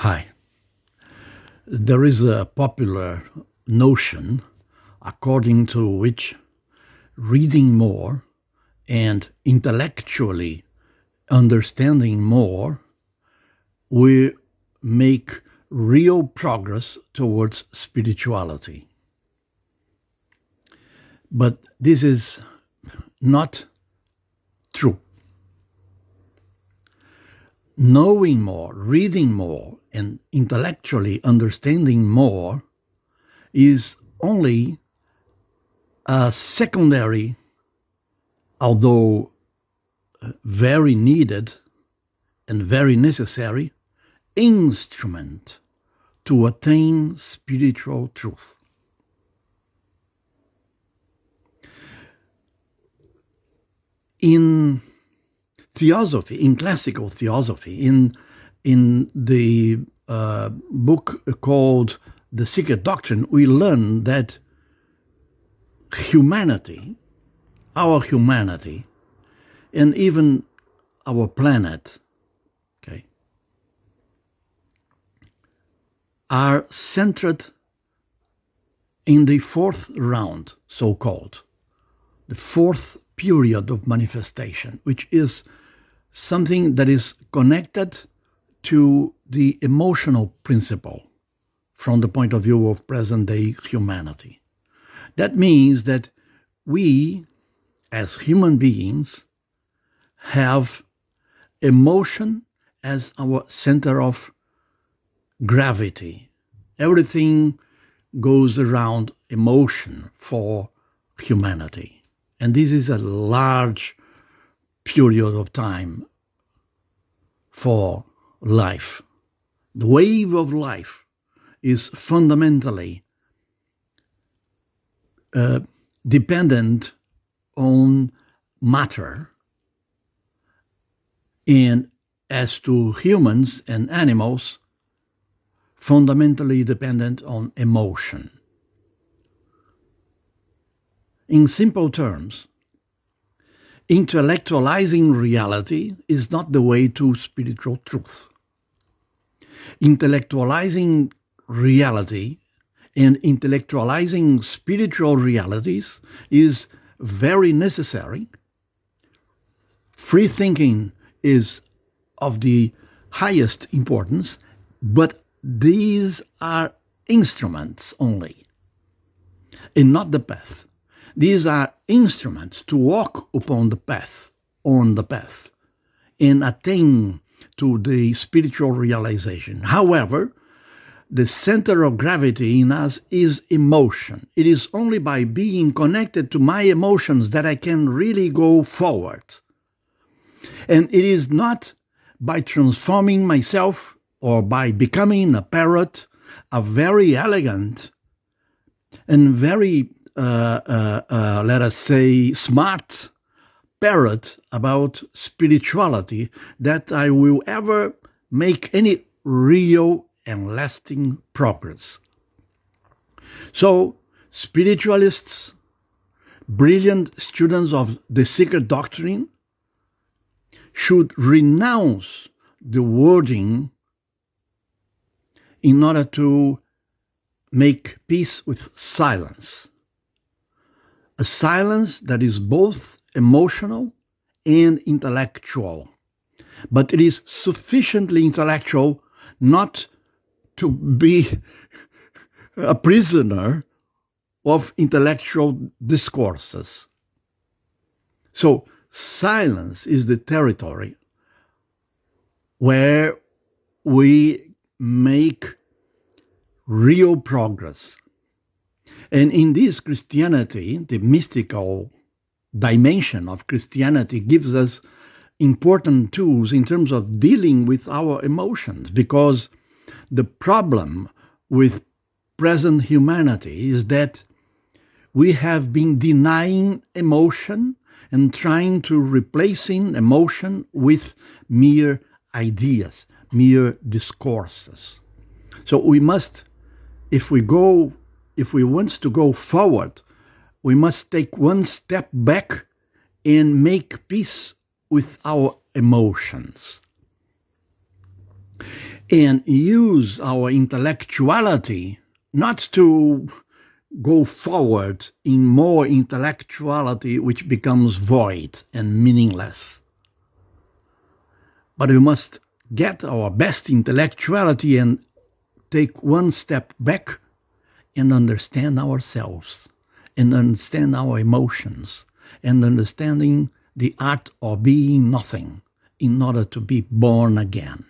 Hi. There is a popular notion according to which reading more and intellectually understanding more will make real progress towards spirituality. But this is not true. Knowing more, reading more, and intellectually understanding more is only a secondary, although very needed and very necessary, instrument to attain spiritual truth. In theosophy, in classical theosophy, in the book called The Secret Doctrine, we learn that humanity, our humanity, and even our planet, are centered in the fourth round, so-called, the fourth period of manifestation, which is something that is connected to the emotional principle from the point of view of present-day humanity. That means that we, as human beings, have emotion as our center of gravity. Everything goes around emotion for humanity. And this is a large period of time for life. The wave of life is fundamentally dependent on matter, and as to humans and animals, fundamentally dependent on emotion. In simple terms, intellectualizing reality is not the way to spiritual truth. Intellectualizing reality and intellectualizing spiritual realities is very necessary. Free thinking is of the highest importance, but these are instruments only, and not the path. These are instruments to walk upon the path, on the path, and attain to the spiritual realization. However, the center of gravity in us is emotion. It is only by being connected to my emotions that I can really go forward. And it is not by transforming myself or by becoming a parrot, a very elegant and very, let us say, smart parrot about spirituality, that I will ever make any real and lasting progress. So, spiritualists, brilliant students of the Secret Doctrine, should renounce the wording in order to make peace with silence. A silence that is both emotional and intellectual. But it is sufficiently intellectual not to be a prisoner of intellectual discourses. So, silence is the territory where we make real progress. And in this, Christianity, the mystical dimension of Christianity, gives us important tools in terms of dealing with our emotions, because the problem with present humanity is that we have been denying emotion and trying to replacing emotion with mere ideas, mere discourses. So we must, if we want to go forward, we must take one step back and make peace with our emotions. and use our intellectuality not to go forward in more intellectuality which becomes void and meaningless. But we must get our best intellectuality and take one step back and understand ourselves and understand our emotions and understanding the art of being nothing in order to be born again.